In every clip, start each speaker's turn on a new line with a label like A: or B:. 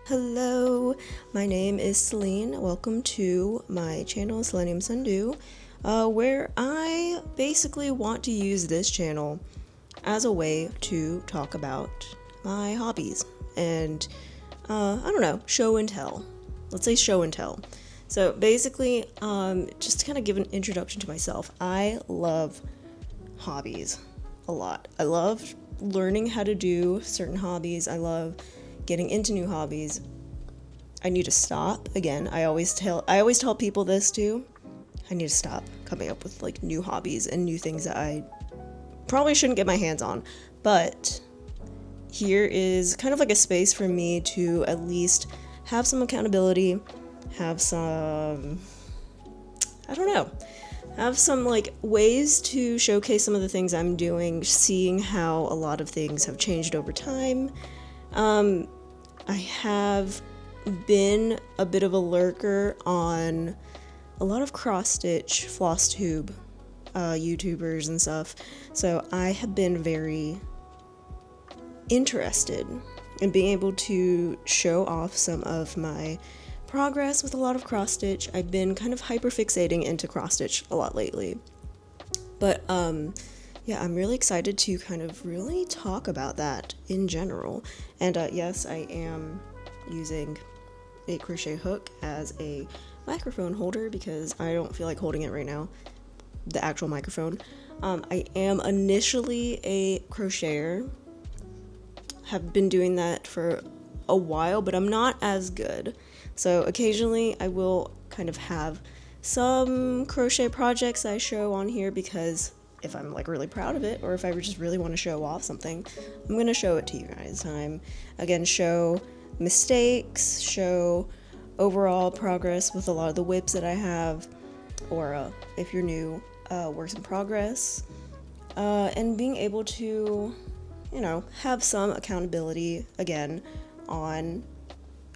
A: Hello, my name is Selene. Welcome to my channel, Selene and I, where I basically want to use this channel as a way to talk about my hobbies and, I don't know, show and tell. Let's say show and tell. So basically, just to kind of give an introduction to myself, I love hobbies a lot. I love learning how to do certain hobbies. I love getting into new hobbies. I need to stop. Again, I always tell people this too. I need to stop coming up with like new hobbies and new things that I probably shouldn't get my hands on. But here is kind of like a space for me to at least have some accountability, have some, I don't know, have some like ways to showcase some of the things I'm doing, seeing how a lot of things have changed over time. I have been a bit of a lurker on a lot of cross-stitch, Flosstube, YouTubers and stuff. So I have been very interested in being able to show off some of my progress with a lot of cross-stitch. I've been kind of hyper-fixating into cross-stitch a lot lately. But, yeah, I'm really excited to kind of really talk about that in general. And yes, I am using a crochet hook as a microphone holder because I don't feel like holding it right now, the actual microphone. I am initially a crocheter, have been doing that for a while, but I'm not as good. So occasionally I will kind of have some crochet projects I show on here because if I'm like really proud of it or if I just really want to show off something, I'm going to show it to you guys. Again, show mistakes, show overall progress with a lot of the whips that I have, or if you're new, works in progress, and being able to, have some accountability again on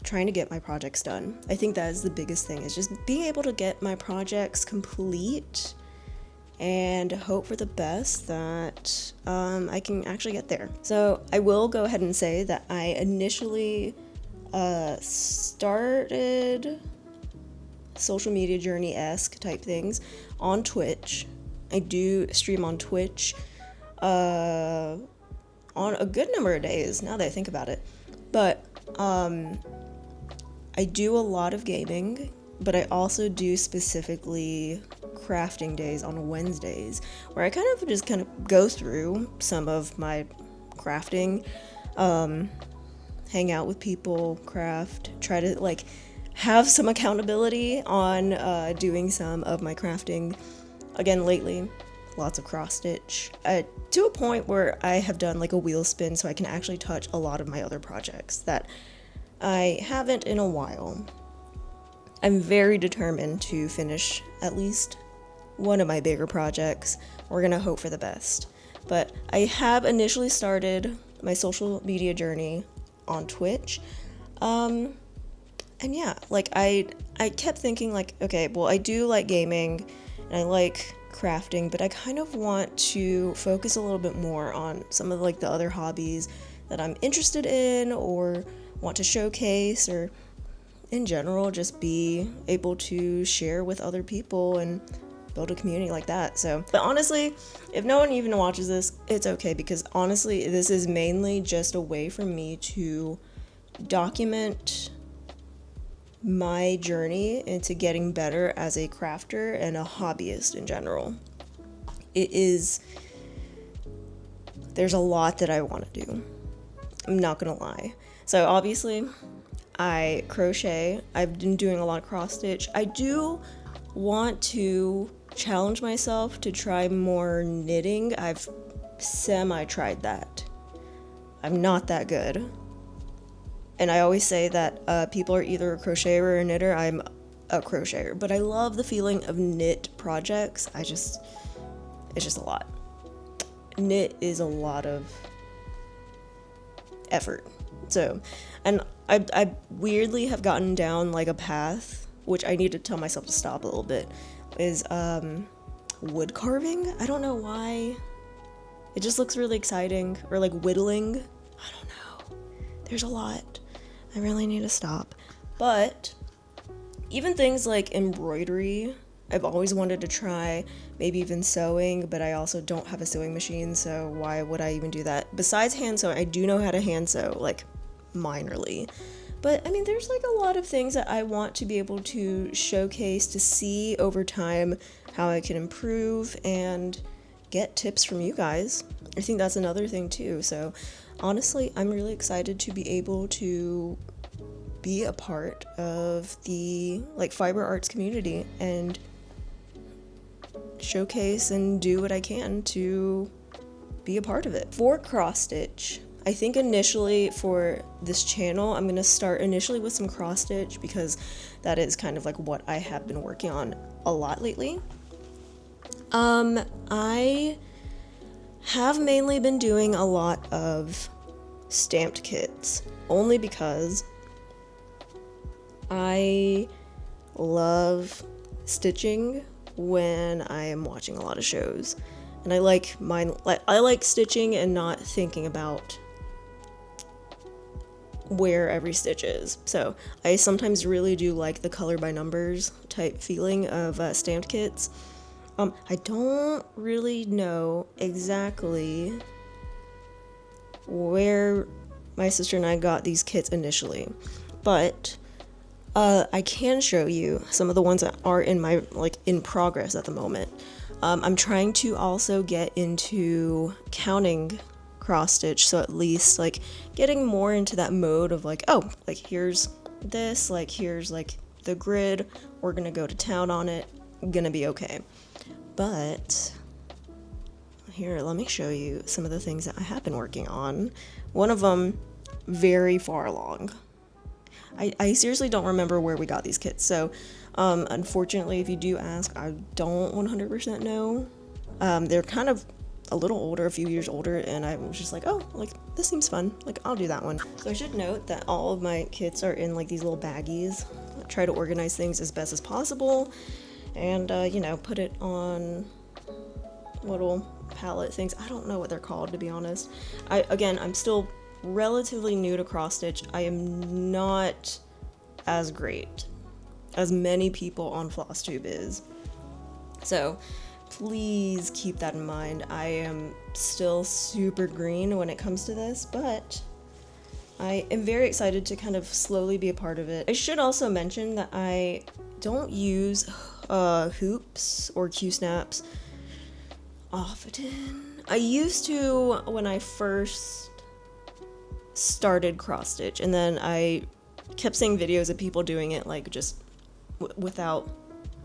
A: trying to get my projects done. I think that is the biggest thing, is just being able to get my projects complete and hope for the best that I can actually get there. So I will go ahead and say that I initially started social media journey-esque type things on Twitch. I do stream on Twitch on a good number of days, now that I think about it. But I do a lot of gaming, but I also do specifically crafting days on Wednesdays, where I kind of go through some of my crafting, hang out with people, craft, try to like have some accountability on doing some of my crafting. Again, lately, lots of cross stitch, to a point where I have done like a wheel spin so I can actually touch a lot of my other projects that I haven't in a while. I'm very determined to finish at least one of my bigger projects. We're gonna hope for the best. But I have initially started my social media journey on Twitch. And yeah, like I kept thinking like, okay, well, I do like gaming and I like crafting, but I kind of want to focus a little bit more on some of like the other hobbies that I'm interested in or want to showcase, or in general just be able to share with other people and build a community like that. So, but honestly, if no one even watches this, it's okay, because honestly, this is mainly just a way for me to document my journey into getting better as a crafter and a hobbyist in general. There's a lot that I want to do. I'm not gonna lie. So obviously, I crochet. I've been doing a lot of cross stitch. I do want to challenge myself to try more knitting. I've semi-tried that. I'm not that good. And I always say that people are either a crocheter or a knitter. I'm a crocheter. But I love the feeling of knit projects. It's just a lot. Knit is a lot of effort. So, and I weirdly have gotten down like a path, which I need to tell myself to stop a little bit, is wood carving. I don't know why. It just looks really exciting. Or like whittling. I don't know. there's a lot. I really need to stop. But even things like embroidery, I've always wanted to try, maybe even sewing, but I also don't have a sewing machine, so why would I even do that? Besides hand sewing, I do know how to hand sew, like, minorly. But, I mean, there's, like, a lot of things that I want to be able to showcase, to see over time how I can improve, and get tips from you guys. I think that's another thing, too. So, honestly, I'm really excited to be able to be a part of the, like, fiber arts community, and showcase and do what I can to be a part of it. For cross stitch, I think initially for this channel, I'm gonna start initially with some cross stitch because that is kind of like what I have been working on a lot lately. I have mainly been doing a lot of stamped kits, only because I love stitching when I am watching a lot of shows, and I like stitching and not thinking about where every stitch is. So I sometimes really do like the color by numbers type feeling of stamped kits. I don't really know exactly where my sister and I got these kits initially, but I can show you some of the ones that are in my, like, in progress at the moment. I'm trying to also get into counting cross stitch, so at least, like, getting more into that mode of, like, oh, like, here's this, like, here's, like, the grid, we're gonna go to town on it, gonna be okay. But here, let me show you some of the things that I have been working on. One of them, very far along. I seriously don't remember where we got these kits, so unfortunately, if you do ask, I don't 100% know. They're kind of a little older, a few years older, and I was just like, oh, like, this seems fun, like, I'll do that one. So I should note that all of my kits are in, like, these little baggies. I try to organize things as best as possible, and, you know, put it on little palette things. I don't know what they're called, to be honest. I'm still relatively new to cross stitch. I am not as great as many people on Flosstube is, so please keep that in mind. I am still super green when it comes to this, but I am very excited to kind of slowly be a part of it. I should also mention that I don't use hoops or Q-snaps often. I used to when I first started cross stitch, and then I kept seeing videos of people doing it, like, just without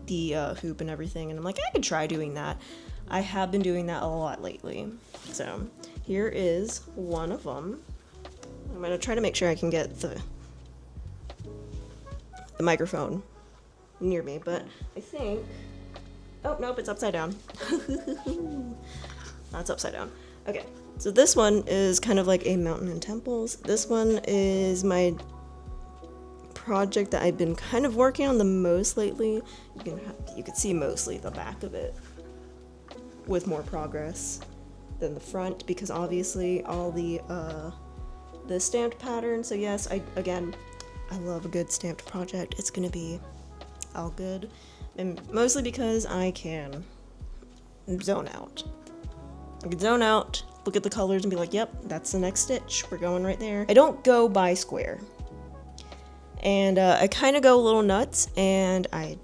A: the hoop and everything, and I'm like, I could try doing that. I have been doing that a lot lately. So here is one of them. I'm gonna try to make sure I can get the microphone near me, but I think, oh nope, it's upside down. That's upside down. Okay, so this one is kind of like a mountain and temples. This one is my project that I've been kind of working on the most lately. You can see mostly the back of it with more progress than the front, because obviously all the stamped pattern. So yes, I love a good stamped project. It's gonna be all good, and mostly because I can zone out. I can zone out, look at the colors, and be like, yep, that's the next stitch. We're going right there. I don't go by square. And I kind of go a little nuts, and I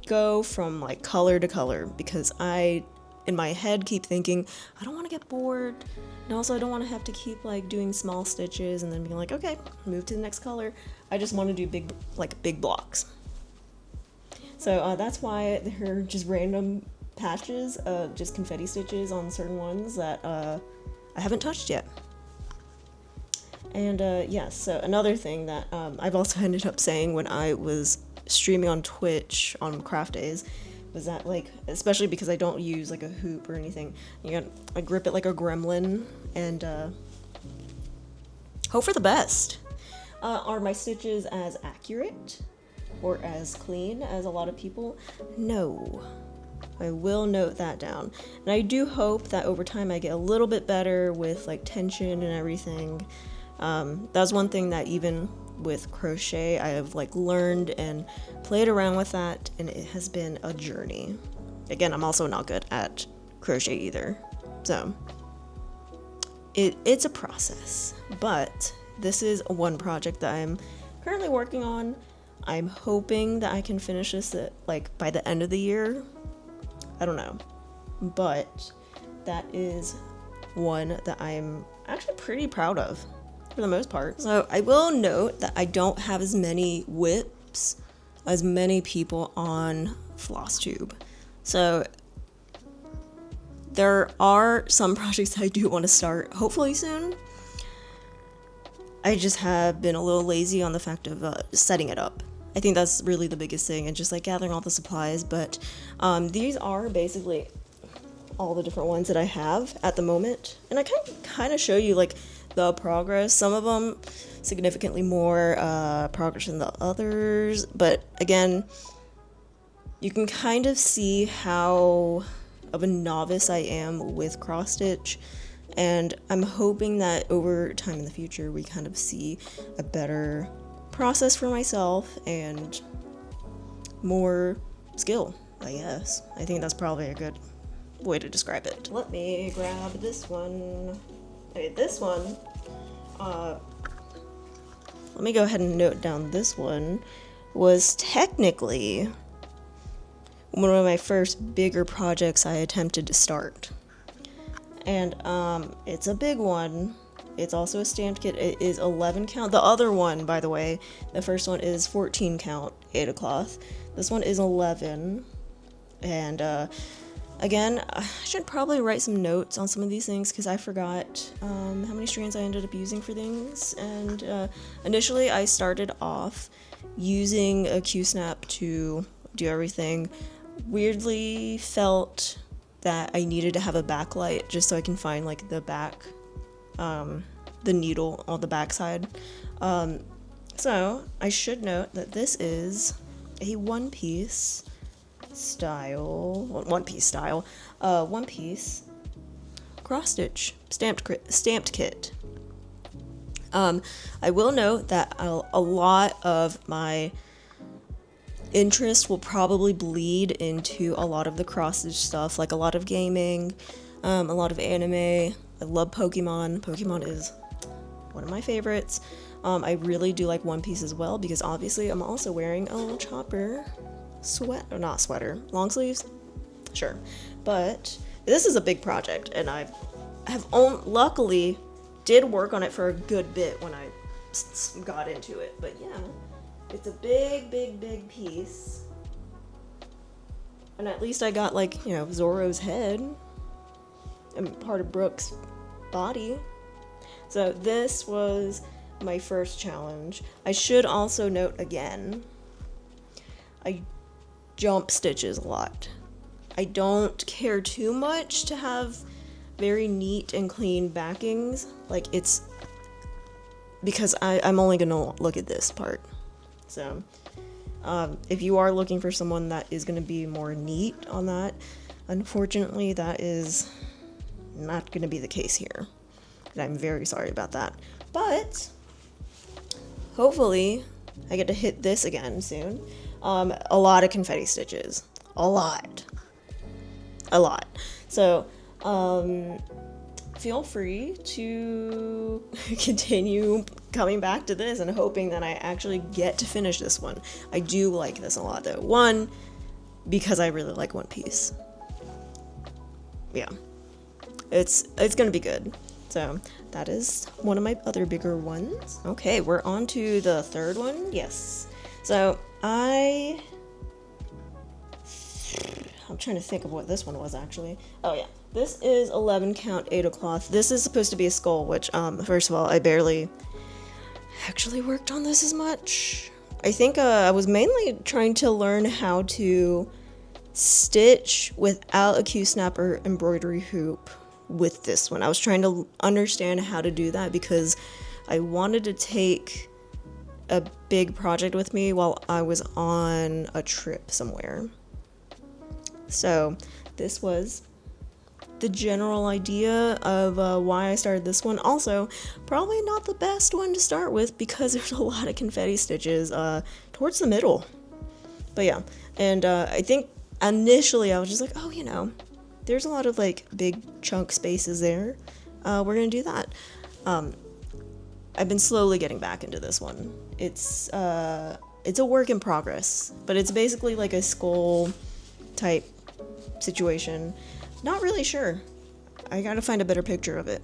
A: go from, like, color to color, because I, in my head, keep thinking, I don't want to get bored, and also I don't want to have to keep, like, doing small stitches and then being like, okay, move to the next color. I just want to do big blocks. So that's why there are just random patches of just confetti stitches on certain ones that I haven't touched yet. And yes, so another thing that I've also ended up saying when I was streaming on Twitch on craft days was that, like, especially because I don't use, like, a hoop or anything, I grip it like a gremlin and hope for the best. Are my stitches as accurate or as clean as a lot of people? No. I will note that down. And I do hope that over time I get a little bit better with, like, tension and everything. That's one thing that even with crochet I have like learned and played around with that, and it has been a journey. Again, I'm also not good at crochet either, so it's a process. But this is one project that I'm currently working on. I'm hoping that I can finish this like by the end of the year. I don't know, but that is one that I'm actually pretty proud of for the most part. So I will note that I don't have as many whips as many people on Flosstube. So there are some projects I do want to start hopefully soon. I just have been a little lazy on the fact of setting it up. I think that's really the biggest thing, and just like gathering all the supplies. But these are basically all the different ones that I have at the moment, and I can kind of show you like the progress. Some of them significantly more progress than the others, but again, you can kind of see how of a novice I am with cross stitch, and I'm hoping that over time in the future we kind of see a better process for myself and more skill, I guess. I think that's probably a good way to describe it. Let me grab this one. Okay, this one, let me go ahead and note down this one was technically one of my first bigger projects I attempted to start. And it's a big one. It's also a stamped kit. It is 11 count. The other one, by the way, the first one is 14 count 8 cloth. This one is 11. And again, I should probably write some notes on some of these things because I forgot how many strands I ended up using for things. And initially I started off using a Q-snap to do everything. Weirdly felt that I needed to have a backlight just so I can find like the back, the needle on the back side. So I should note that this is a one piece cross stitch stamped kit. I will note that a lot of my interest will probably bleed into a lot of the cross stitch stuff, like a lot of gaming, a lot of anime. I love Pokemon. Pokemon is one of my favorites. I really do like One Piece as well because obviously I'm also wearing a little chopper long sleeves, sure. But this is a big project, and I have luckily did work on it for a good bit when I got into it. But yeah, it's a big piece, and at least I got like, you know, Zoro's head and part of Brooke's body. So this was my first challenge. I should also note again, I jump stitches a lot. I don't care too much to have very neat and clean backings. Like, it's because I'm only gonna look at this part. So if you are looking for someone that is gonna be more neat on that, unfortunately that is not gonna be the case here. And I'm very sorry about that. But hopefully I get to hit this again soon. A lot of confetti stitches. A lot. So, feel free to continue coming back to this and hoping that I actually get to finish this one. I do like this a lot though. One, because I really like One Piece. Yeah. It's gonna be good. So that is one of my other bigger ones. Okay, we're on to the third one. Yes. So I'm trying to think of what this one was actually. Oh yeah, this is 11 count 8 cloth. This is supposed to be a skull, which first of all, I barely actually worked on this as much. I think I was mainly trying to learn how to stitch without a Q-snapper embroidery hoop with this one. I was trying to understand how to do that because I wanted to take a big project with me while I was on a trip somewhere. So this was the general idea of why I started this one. Also, probably not the best one to start with because there's a lot of confetti stitches towards the middle. But yeah, and I think initially I was just like, oh, you know, there's a lot of like big chunk spaces there. We're gonna do that. I've been slowly getting back into this one. It's a work in progress, but it's basically like a skull type situation. Not really sure. I gotta find a better picture of it.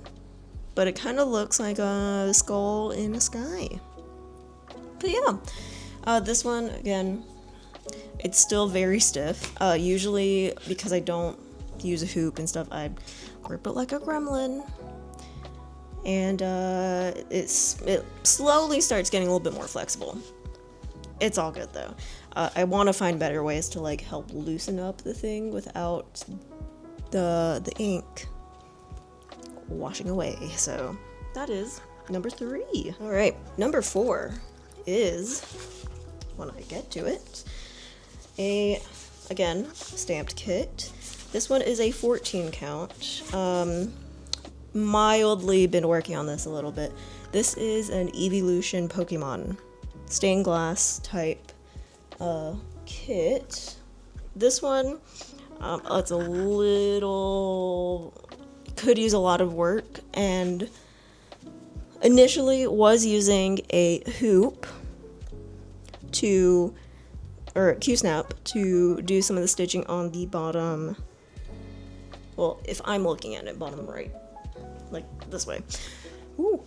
A: But it kind of looks like a skull in the sky. But yeah, this one, again, it's still very stiff. Usually, because I don't use a hoop and stuff, I grip it like a gremlin. And it slowly starts getting a little bit more flexible. It's all good though. I want to find better ways to like help loosen up the thing without the ink washing away. So that is number 3. All right, number 4 is, when I get to it, again, stamped kit. This one is a 14 count. Mildly been working on this a little bit. This is an Evolution Pokemon stained glass type kit. This one, it's a little, could use a lot of work, and initially was using a hoop or a Q-snap to do some of the stitching on the bottom, well, if I'm looking at it, bottom right, like this way. Ooh.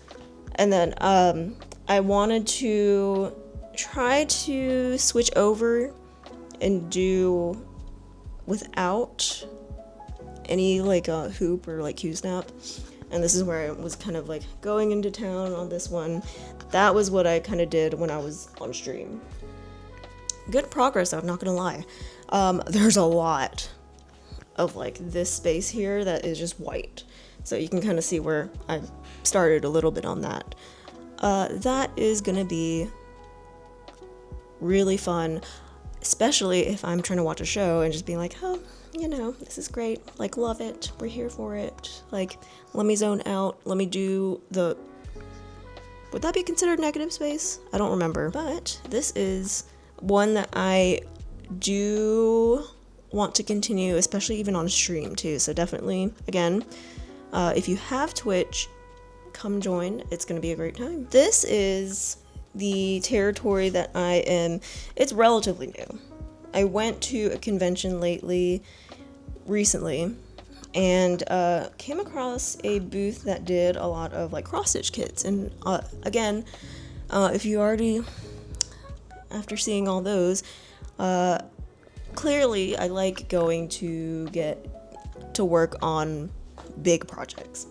A: And then I wanted to try to switch over and do without any like a hoop or like Q-snap. And this is where I was kind of like going into town on this one. That was what I kind of did when I was on stream. Good progress, I'm not gonna lie. There's a lot of like this space here that is just white. So you can kind of see where I started a little bit on that. That is gonna be really fun, especially if I'm trying to watch a show and just being like, oh, you know, this is great, like, love it, we're here for it, like, let me zone out, let me do the, would that be considered negative space? I don't remember, but this is one that I do want to continue, especially even on stream too, so definitely, again, if you have Twitch, come join, it's gonna be a great time. This is the territory that I am, it's relatively new. I went to a convention recently, and came across a booth that did a lot of like cross-stitch kits, and again, if you already, after seeing all those, clearly I like going to get to work on big projects.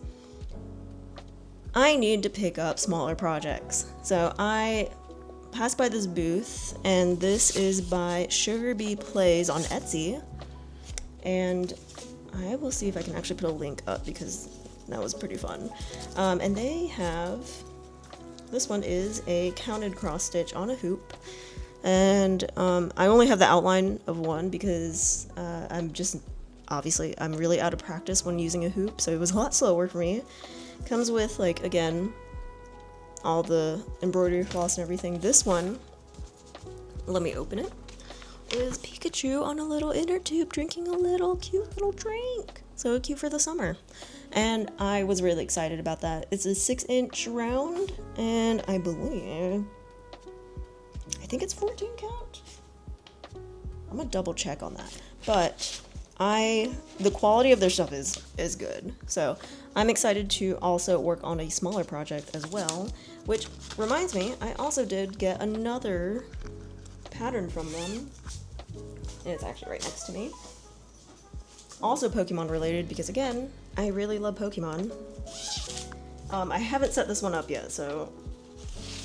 A: I need to pick up smaller projects. So I passed by this booth, and this is by Sugar Bee Plays on Etsy. And I will see if I can actually put a link up because that was pretty fun. And they have, this one is a counted cross stitch on a hoop. And I only have the outline of one because I'm really out of practice when using a hoop, so it was a lot slower for me. Comes with, like, again, all the embroidery floss and everything. This one, let me open it, is Pikachu on a little inner tube drinking a little cute little drink. So cute for the summer. And I was really excited about that. It's a 6-inch round, and I think it's 14 count. I'm gonna double check on that. But the quality of their stuff is good. So I'm excited to also work on a smaller project as well, which reminds me, I also did get another pattern from them, and it's actually right next to me. Also Pokemon related, because again, I really love Pokemon. I haven't set this one up yet, so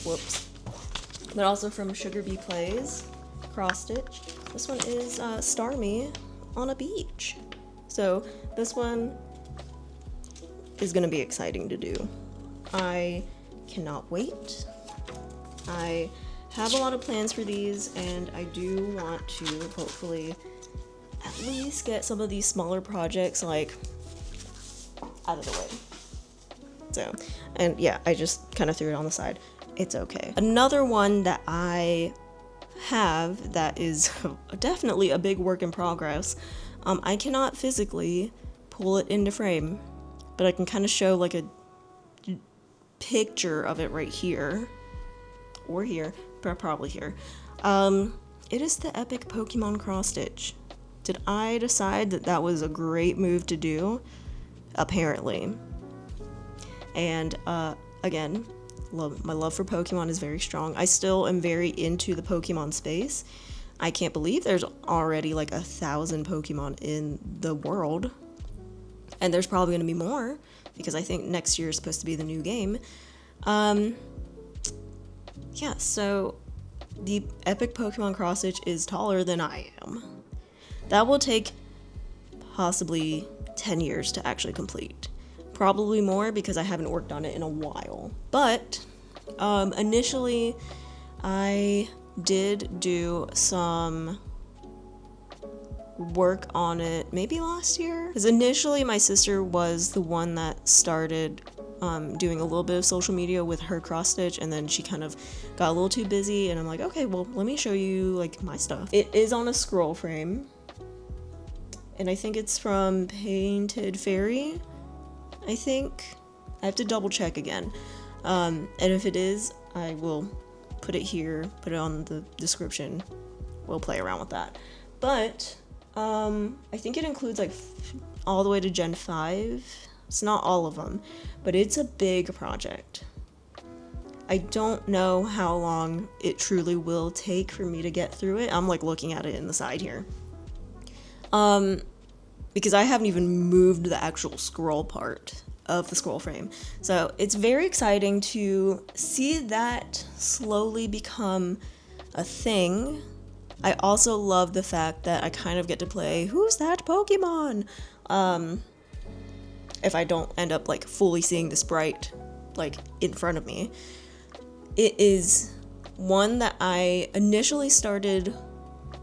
A: whoops. But also from Sugar Bee Plays, cross stitch. This one is Starmie on a beach. So this one is gonna be exciting to do. I cannot wait. I have a lot of plans for these, and I do want to hopefully at least get some of these smaller projects like out of the way. So, and yeah, I just kind of threw it on the side. It's okay. Another one that I have that is definitely a big work in progress. I cannot physically pull it into frame, but I can kind of show like a picture of it right here, or here, probably here. It is the epic Pokemon cross stitch. Did I decide that that was a great move to do? Apparently. And again, my love for Pokemon is very strong. I still am very into the Pokemon space. I can't believe there's already like 1,000 Pokemon in the world. And there's probably going to be more, because I think next year is supposed to be the new game. Yeah, so the epic Pokemon cross stitch is taller than I am. That will take possibly 10 years to actually complete. Probably more, because I haven't worked on it in a while. But initially I did do some work on it maybe last year, because initially my sister was the one that started doing a little bit of social media with her cross stitch, and then she kind of got a little too busy, and I'm like, okay, well, let me show you like my stuff. It is on a scroll frame, and I think it's from Painted Fairy, I think. I have to double check again, and if it is, I will put it here, put it on the description. We'll play around with that. But I think it includes like all the way to Gen 5. It's not all of them, but it's a big project. I don't know how long it truly will take for me to get through it. I'm like looking at it in the side here. Because I haven't even moved the actual scroll part of the scroll frame. So it's very exciting to see that slowly become a thing. I also love the fact that I kind of get to play Who's That Pokemon? If I don't end up like fully seeing the sprite like in front of me. It is one that I initially started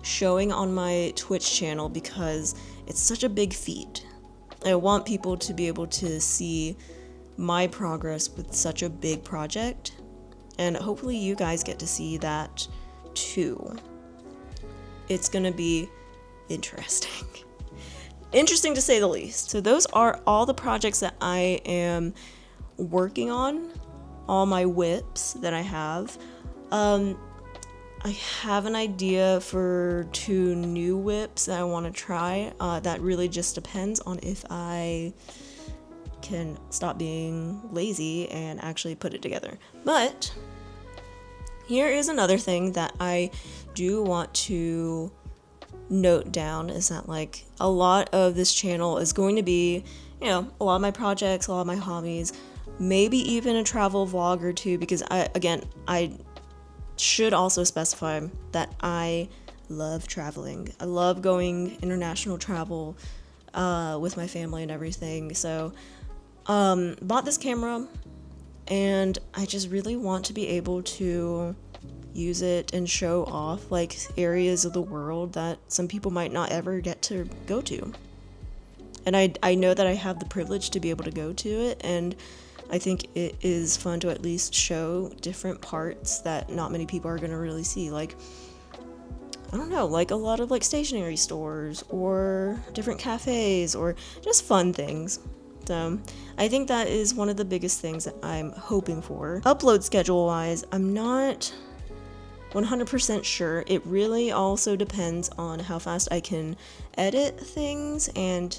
A: showing on my Twitch channel because it's such a big feat. I want people to be able to see my progress with such a big project, and hopefully you guys get to see that too. It's gonna be interesting. Interesting to say the least. So those are all the projects that I am working on, all my whips that I have. I have an idea for 2 new whips that I want to try. That really just depends on if I can stop being lazy and actually put it together. But here is another thing that I do want to note down, is that like a lot of this channel is going to be, you know, a lot of my projects, a lot of my hobbies, maybe even a travel vlog or 2, because I should also specify that I love traveling. I love going international travel with my family and everything. So bought this camera, and I just really want to be able to use it and show off like areas of the world that some people might not ever get to go to. And I know that I have the privilege to be able to go to it, and I think it is fun to at least show different parts that not many people are going to really see. Like, I don't know, like a lot of like stationery stores or different cafes or just fun things. So I think that is one of the biggest things that I'm hoping for. Upload schedule wise, I'm not 100% sure. It really also depends on how fast I can edit things, and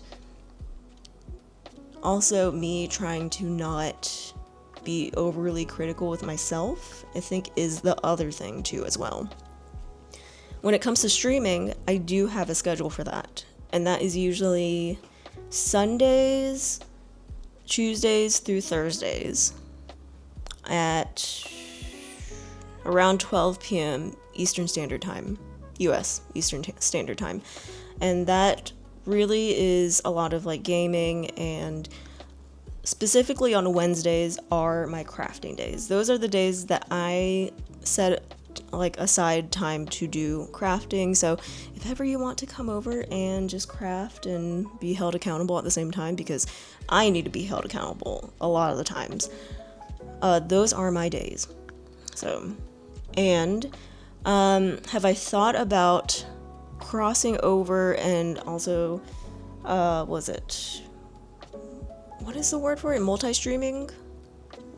A: also me trying to not be overly critical with myself, I think, is the other thing too as well. When it comes to streaming, I do have a schedule for that, and that is usually Sundays, Tuesdays through Thursdays at around 12 p.m. Eastern Standard Time, US Eastern Standard Time. And that really is a lot of like gaming, and specifically on Wednesdays are my crafting days. Those are the days that I set like aside time to do crafting. So if ever you want to come over and just craft and be held accountable at the same time, because I need to be held accountable a lot of the times, those are my days. So, and have I thought about crossing over and also what is the word for it, multi-streaming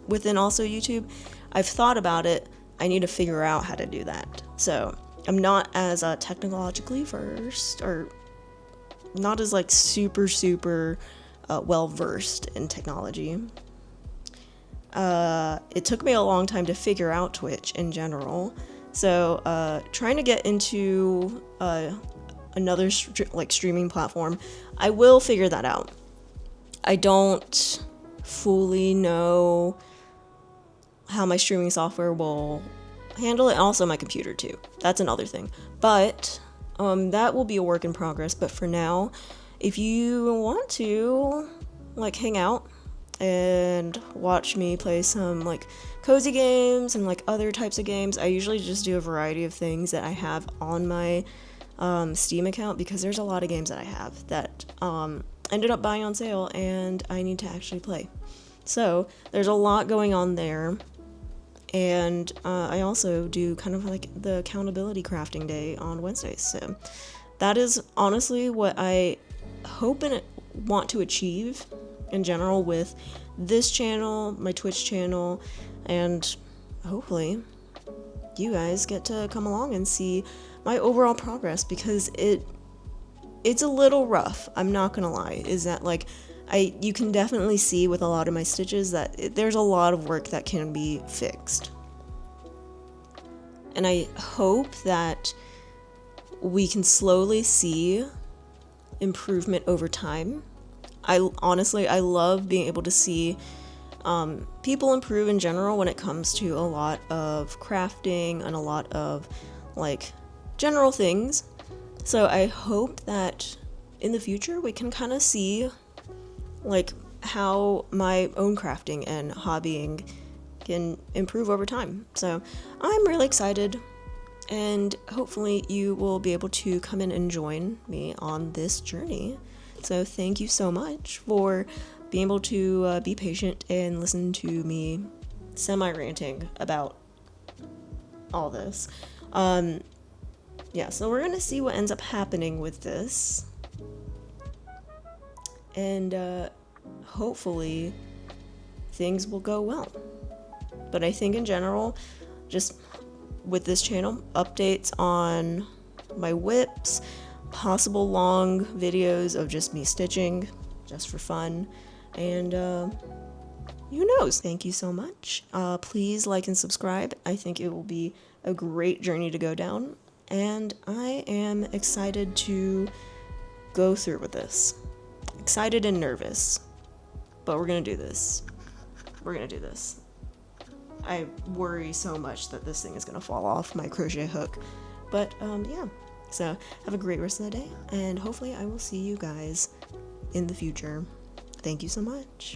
A: within also YouTube? I've thought about it. I need to figure out how to do that. So I'm not as technologically versed, or not as like super well versed in technology. It took me a long time to figure out Twitch in general. So trying to get into another streaming platform, I will figure that out. I don't fully know how my streaming software will handle it, and also my computer too. That's another thing. But that will be a work in progress. But for now, if you want to like hang out and watch me play some like cozy games and like other types of games, I usually just do a variety of things that I have on my Steam account, because there's a lot of games that I have that ended up buying on sale and I need to actually play. So there's a lot going on there. And I also do kind of like the accountability crafting day on Wednesdays. So that is honestly what I hope and want to achieve in general with this channel, my Twitch channel, and hopefully you guys get to come along and see my overall progress, because it's a little rough, I'm not gonna lie. Is that like you can definitely see with a lot of my stitches that there's a lot of work that can be fixed. And I hope that we can slowly see improvement over time. I love being able to see people improve in general when it comes to a lot of crafting and a lot of like general things. So I hope that in the future we can kind of see like how my own crafting and hobbying can improve over time. So I'm really excited, and hopefully you will be able to come in and join me on this journey. So thank you so much for being able to be patient and listen to me semi-ranting about all this. Yeah, so we're gonna see what ends up happening with this. And hopefully things will go well. But I think in general, just with this channel, updates on my whips, possible long videos of just me stitching, just for fun, and who knows? Thank you so much. Please like and subscribe. I think it will be a great journey to go down, and I am excited to go through with this. Excited and nervous, but we're gonna do this. We're gonna do this. I worry so much that this thing is gonna fall off my crochet hook, but yeah. So have a great rest of the day, and hopefully I will see you guys in the future. Thank you so much.